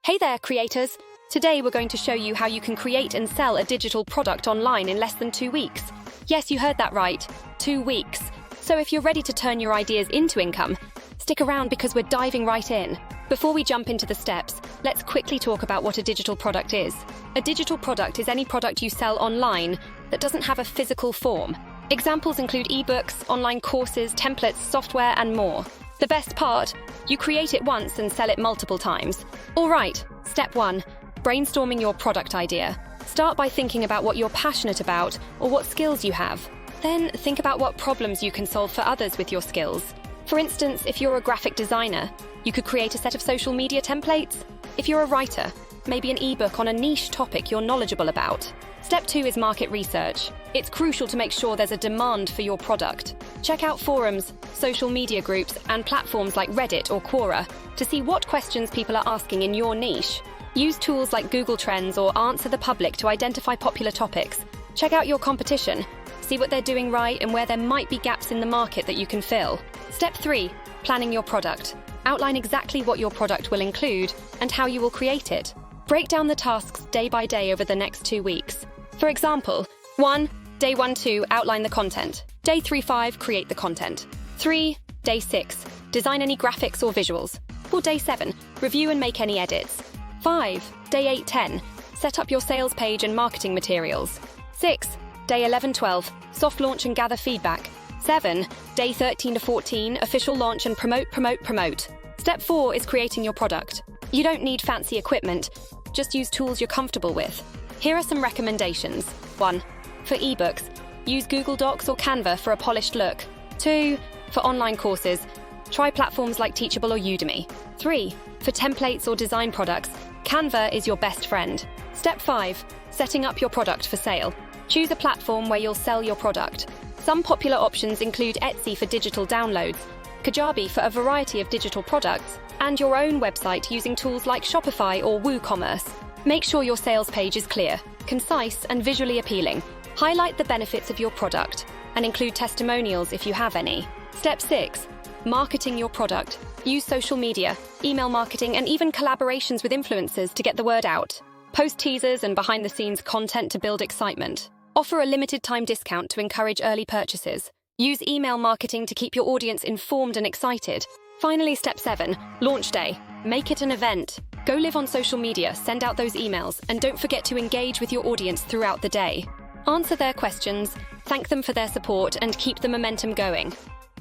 Hey there, creators! Today we're going to show you how you can create and sell a digital product online in less than 2 weeks. Yes, you heard that right. 2 weeks. So if you're ready to turn your ideas into income, stick around because we're diving right in. Before we jump into the steps, let's quickly talk about what a digital product is. A digital product is any product you sell online that doesn't have a physical form. Examples include ebooks, online courses, templates, software, and more. The best part, you create it once and sell it multiple times. All right, step 1, brainstorming your product idea. Start by thinking about what you're passionate about or what skills you have. Then think about what problems you can solve for others with your skills. For instance, if you're a graphic designer, you could create a set of social media templates. If you're a writer, maybe an ebook on a niche topic you're knowledgeable about. Step 2 is market research. It's crucial to make sure there's a demand for your product. Check out forums, social media groups, and platforms like Reddit or Quora to see what questions people are asking in your niche. Use tools like Google Trends or Answer the Public to identify popular topics. Check out your competition. See what they're doing right and where there might be gaps in the market that you can fill. Step 3, planning your product. Outline exactly what your product will include and how you will create it. Break down the tasks day by day over the next 2 weeks. For example, 1, day 1-2, outline the content. Day 3-5, create the content. 3, day 6, design any graphics or visuals. Or day 7, review and make any edits. 5, day 8-10, set up your sales page and marketing materials. 6, day 11-12, soft launch and gather feedback. 7, day 13-14, official launch and promote. Step 4 is creating your product. You don't need fancy equipment, just use tools you're comfortable with. Here are some recommendations. 1, for ebooks, use Google Docs or Canva for a polished look. 2, for online courses, try platforms like Teachable or Udemy. 3, for templates or design products, Canva is your best friend. Step 5, setting up your product for sale. Choose a platform where you'll sell your product. Some popular options include Etsy for digital downloads, Kajabi for a variety of digital products, and your own website using tools like Shopify or WooCommerce. Make sure your sales page is clear, concise, and visually appealing. Highlight the benefits of your product and include testimonials if you have any. Step 6, marketing your product. Use social media, email marketing, and even collaborations with influencers to get the word out. Post teasers and behind-the-scenes content to build excitement. Offer a limited-time discount to encourage early purchases. Use email marketing to keep your audience informed and excited. Finally, step 7, launch day. Make it an event. Go live on social media, send out those emails, and don't forget to engage with your audience throughout the day. Answer their questions, thank them for their support, and keep the momentum going.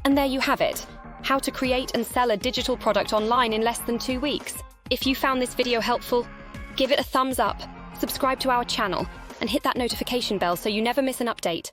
And there you have it, how to create and sell a digital product online in less than 2 weeks. If you found this video helpful, give it a thumbs up, subscribe to our channel, and hit that notification bell so you never miss an update.